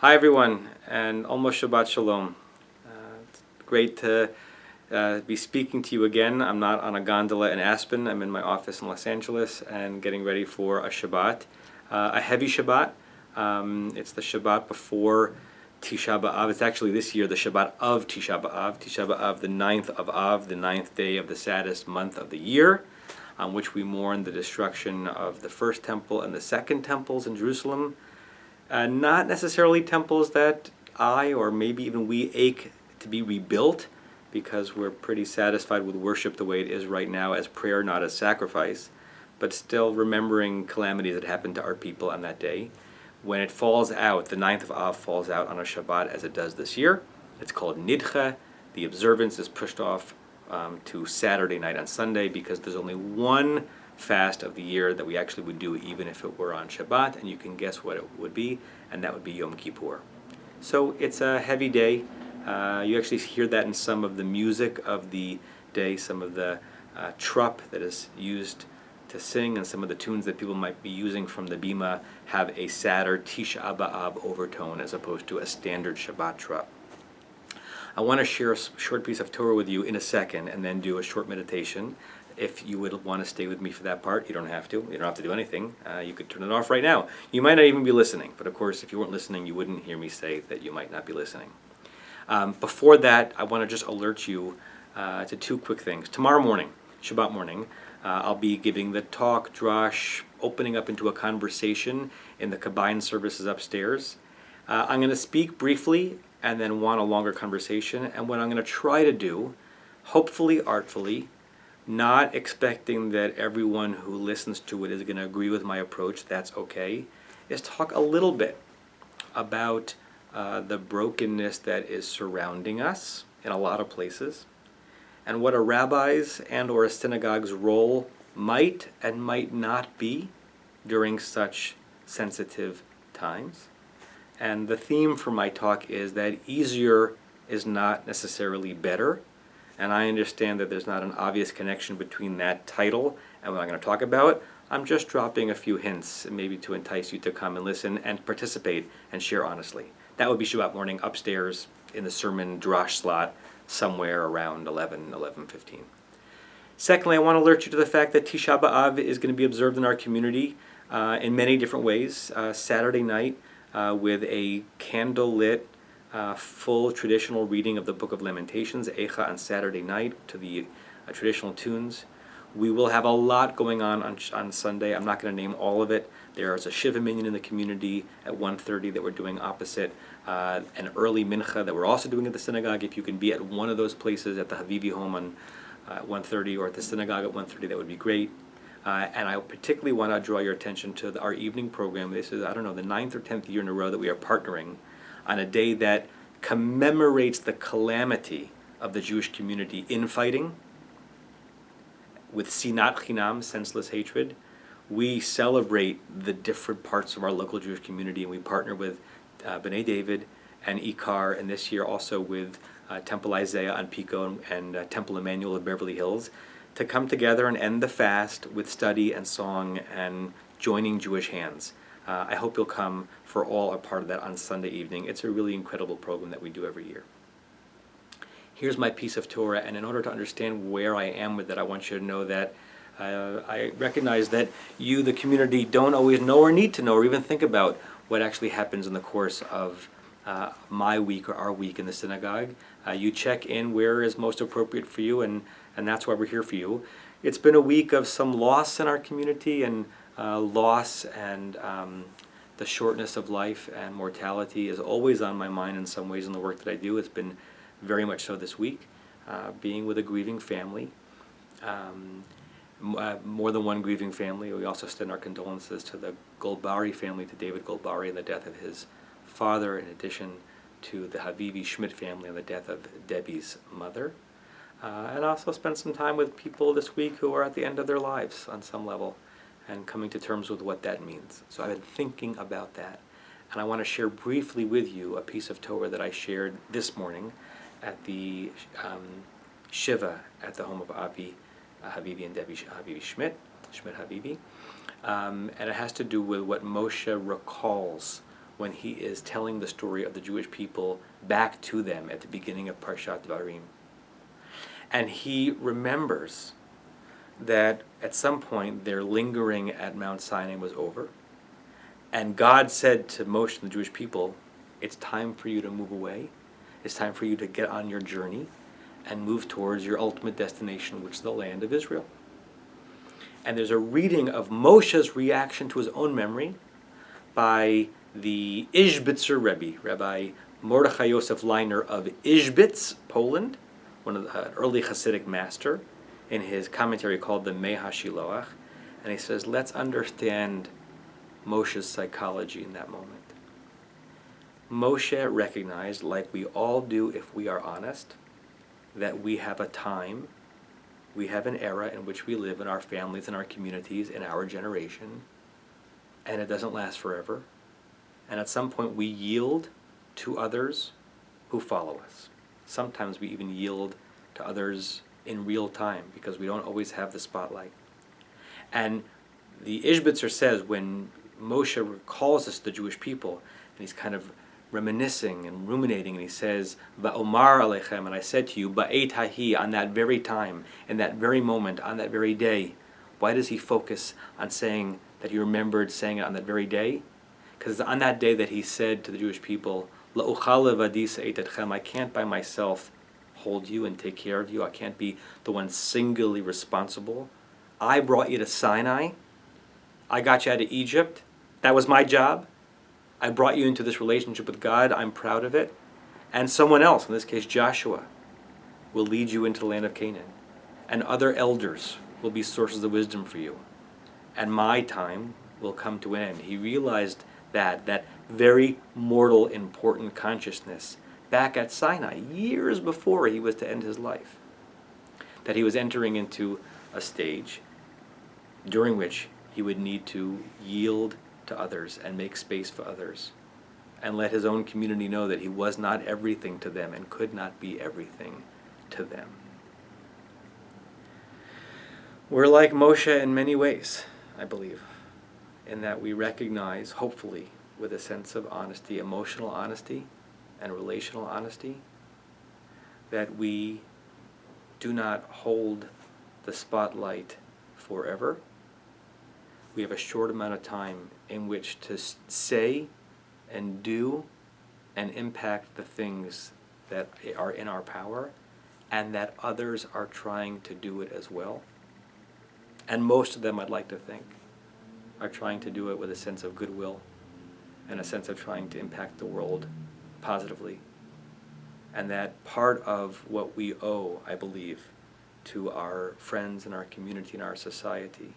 Hi everyone, and almost Shabbat Shalom. It's great to be speaking to you again. I'm not on a gondola in Aspen. I'm in my office in Los Angeles and getting ready for a Shabbat, a heavy Shabbat. It's the Shabbat before Tisha B'Av. It's actually this year the Shabbat of Tisha B'Av. Tisha B'Av, the 9th of Av, the 9th day of the saddest month of the year, on which we mourn the destruction of the first temple and the second temples in Jerusalem. Not necessarily temples that I or maybe even we ache to be rebuilt, because we're pretty satisfied with worship the way it is right now as prayer, not as sacrifice, but still remembering calamities that happened to our people on that day. When it falls out, the 9th of Av falls out on a Shabbat as it does this year. It's called Nidcha. The observance is pushed off to Saturday night on Sunday, because there's only one fast of the year that we actually would do even if it were on Shabbat, and you can guess what it would be, and that would be Yom Kippur. So it's a heavy day. You actually hear that in some of the music of the day, some of the trup that is used to sing, and some of the tunes that people might be using from the bima have a sadder Tisha B'Av overtone as opposed to a standard Shabbat trup. I want to share a short piece of Torah with you in a second and then do a short meditation. If you would want to stay with me for that part, you don't have to. You don't have to do anything. You could turn it off right now. You might not even be listening, but of course, if you weren't listening, you wouldn't hear me say that you might not be listening. Before that, I want to just alert you to two quick things. Tomorrow morning, Shabbat morning, I'll be giving the talk, drash, opening up into a conversation in the combined services upstairs. I'm going to speak briefly and then want a longer conversation. And what I'm going to try to do, hopefully artfully, not expecting that everyone who listens to it is going to agree with my approach, that's okay, is talk a little bit about the brokenness that is surrounding us in a lot of places, and what a rabbi's and or a synagogue's role might and might not be during such sensitive times. And the theme for my talk is that easier is not necessarily better. And I understand that there's not an obvious connection between that title and what I'm going to talk about. I'm just dropping a few hints, maybe to entice you to come and listen and participate and share honestly. That would be Shabbat morning upstairs in the sermon drash slot somewhere around 11:15. Secondly, I want to alert you to the fact that Tisha B'Av is going to be observed in our community in many different ways. Saturday night with a candle-lit full traditional reading of the Book of Lamentations, Eicha, on Saturday night to the traditional tunes. We will have a lot going on Sunday. I'm not going to name all of it. There's a Shiva Minyan in the community at 1:30 that we're doing opposite an early Mincha that we're also doing at the synagogue. If you can be at one of those places, at the Havivi home on 1:30 or at the synagogue at 1:30, that would be great. And I particularly want to draw your attention to our evening program. This is, I don't know, the 9th or 10th year in a row that we are partnering on a day that commemorates the calamity of the Jewish community infighting with sinat chinam, senseless hatred. We celebrate the different parts of our local Jewish community, and we partner with B'nai David and Ikar, and this year also with Temple Isaiah on Pico and Temple Emmanuel of Beverly Hills, to come together and end the fast with study and song and joining Jewish hands. I hope you'll come for all a part of that on Sunday evening. It's a really incredible program that we do every year. Here's my piece of Torah, and in order to understand where I am with it, I want you to know that I recognize that you, the community, don't always know or need to know or even think about what actually happens in the course of my week or our week in the synagogue. You check in where is most appropriate for you, and that's why we're here for you. It's been a week of some loss in our community, and loss and the shortness of life and mortality is always on my mind in some ways in the work that I do. It's been very much so this week, being with a grieving family, more than one grieving family. We also extend our condolences to the Goldbari family, to David Goldbari and the death of his father, in addition to the Havivi Schmidt family and the death of Debbie's mother. And also spent some time with people this week who are at the end of their lives on some level, and coming to terms with what that means. So I've been thinking about that, and I want to share briefly with you a piece of Torah that I shared this morning at the Shiva at the home of Havivi and Debbie Havivi Schmidt Havivi, and it has to do with what Moshe recalls when he is telling the story of the Jewish people back to them at the beginning of Parshat Dvarim. And he remembers that at some point their lingering at Mount Sinai was over, and God said to Moshe and the Jewish people, it's time for you to move away. It's time for you to get on your journey and move towards your ultimate destination, which is the land of Israel. And there's a reading of Moshe's reaction to his own memory by the Ishbitzer Rebbe, Rabbi Mordechai Yosef Leiner of Ishbitz, Poland, one of the early Hasidic master, in his commentary called the Mei HaShiloach. And he says, let's understand Moshe's psychology in that moment. Moshe recognized, like we all do if we are honest, that we have a time, we have an era in which we live in our families, in our communities, in our generation, and it doesn't last forever. And at some point we yield to others who follow us. Sometimes we even yield to others in real time because we don't always have the spotlight. And the Ishbitzer says when Moshe recalls this to the Jewish people, and he's kind of reminiscing and ruminating, and he says, Va'omar alechem, and I said to you, Ba'et hahi, on that very time, in that very moment, on that very day. Why does he focus on saying that he remembered saying it on that very day? Because it's on that day that he said to the Jewish people, La'uchal levadi sa'et etchem, I can't by myself hold you and take care of you. I can't be the one singularly responsible. I brought you to Sinai. I got you out of Egypt. That was my job. I brought you into this relationship with God. I'm proud of it. And someone else, in this case Joshua, will lead you into the land of Canaan. And other elders will be sources of wisdom for you. And my time will come to an end. He realized that very mortal, important consciousness back at Sinai, years before he was to end his life. That he was entering into a stage during which he would need to yield to others and make space for others and let his own community know that he was not everything to them and could not be everything to them. We're like Moshe in many ways, I believe, in that we recognize, hopefully, with a sense of honesty, emotional honesty and relational honesty, that we do not hold the spotlight forever. We have a short amount of time in which to say and do and impact the things that are in our power, and that others are trying to do it as well. And most of them, I'd like to think, are trying to do it with a sense of goodwill and a sense of trying to impact the world positively. And that part of what we owe, I believe, to our friends and our community and our society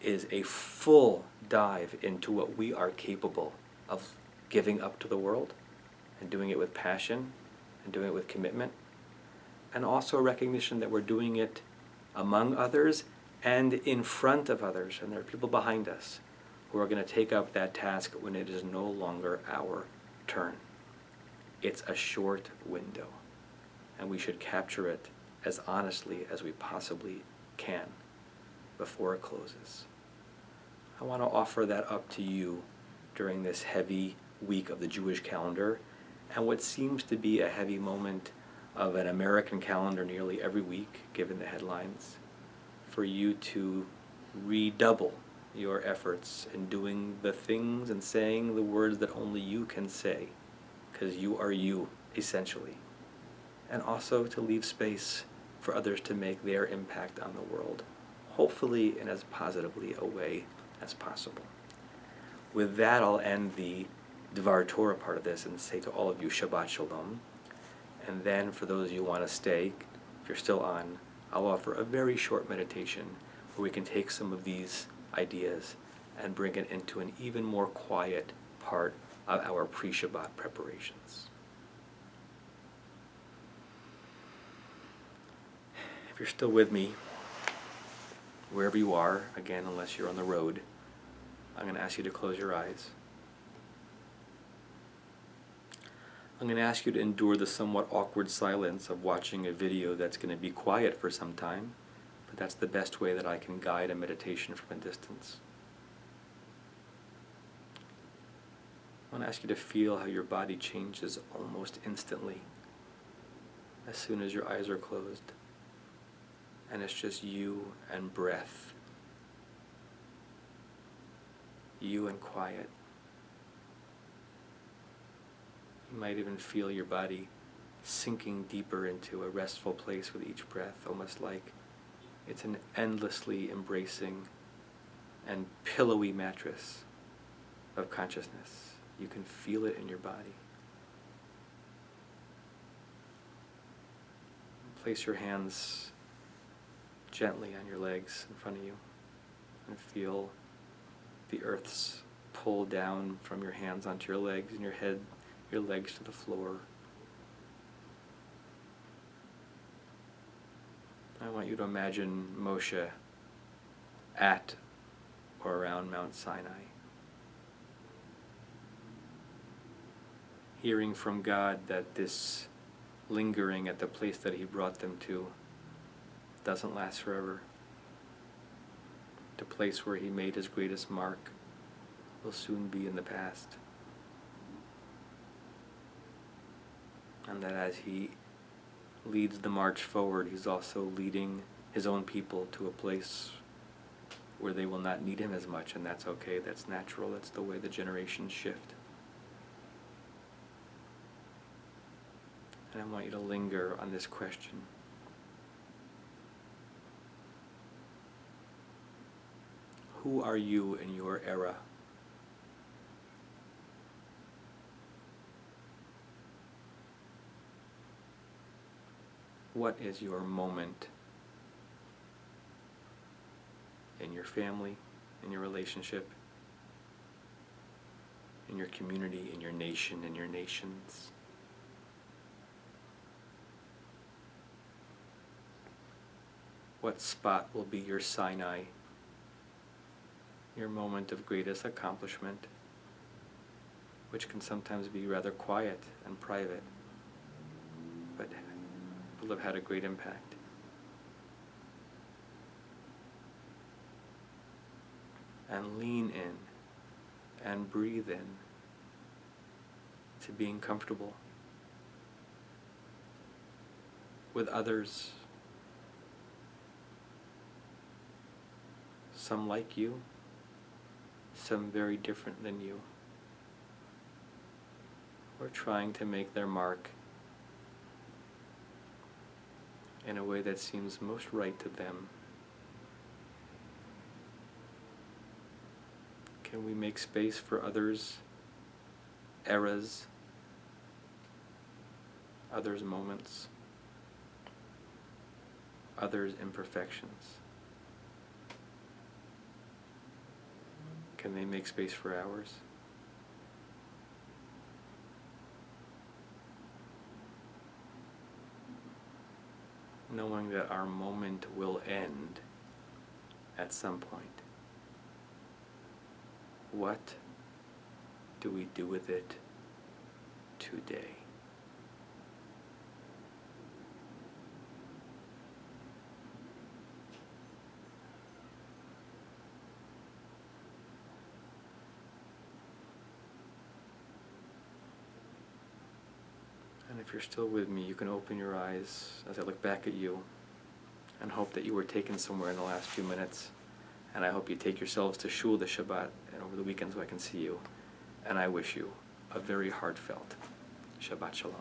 is a full dive into what we are capable of giving up to the world and doing it with passion and doing it with commitment, and also a recognition that we're doing it among others and in front of others, and there are people behind us who are going to take up that task when it is no longer our turn. It's a short window, and we should capture it as honestly as we possibly can before it closes. I want to offer that up to you during this heavy week of the Jewish calendar, and what seems to be a heavy moment of an American calendar nearly every week, given the headlines, for you to redouble your efforts in doing the things and saying the words that only you can say, because you are you, essentially. And also to leave space for others to make their impact on the world, hopefully in as positively a way as possible. With that, I'll end the Dvar Torah part of this and say to all of you, Shabbat Shalom. And then for those of you who want to stay, if you're still on, I'll offer a very short meditation where we can take some of these ideas and bring it into an even more quiet part of our pre-Shabbat preparations. If you're still with me, wherever you are, again, unless you're on the road, I'm going to ask you to close your eyes. I'm going to ask you to endure the somewhat awkward silence of watching a video that's going to be quiet for some time, but that's the best way that I can guide a meditation from a distance. I want to ask you to feel how your body changes almost instantly as soon as your eyes are closed. And it's just you and breath. You and quiet. You might even feel your body sinking deeper into a restful place with each breath, almost like it's an endlessly embracing and pillowy mattress of consciousness. You can feel it in your body. Place your hands gently on your legs in front of you and feel the earth's pull down from your hands onto your legs and your head, your legs to the floor. I want you to imagine Moshe at or around Mount Sinai, hearing from God that this lingering at the place that he brought them to doesn't last forever. The place where he made his greatest mark will soon be in the past. And that as he leads the march forward, he's also leading his own people to a place where they will not need him as much, and that's okay, that's natural, that's the way the generations shift. And I want you to linger on this question. Who are you in your era? What is your moment in your family, in your relationship, in your community, in your nation, in your nations? What spot will be your Sinai, your moment of greatest accomplishment, which can sometimes be rather quiet and private, but will have had a great impact? And lean in and breathe in to being comfortable with others, some like you, some very different than you, or trying to make their mark in a way that seems most right to them. Can we make space for others' eras, others' moments, others' imperfections? Can they make space for ours? Knowing that our moment will end at some point. What do we do with it today? And if you're still with me, you can open your eyes as I look back at you and hope that you were taken somewhere in the last few minutes. And I hope you take yourselves to shul this Shabbat and over the weekend so I can see you. And I wish you a very heartfelt Shabbat Shalom.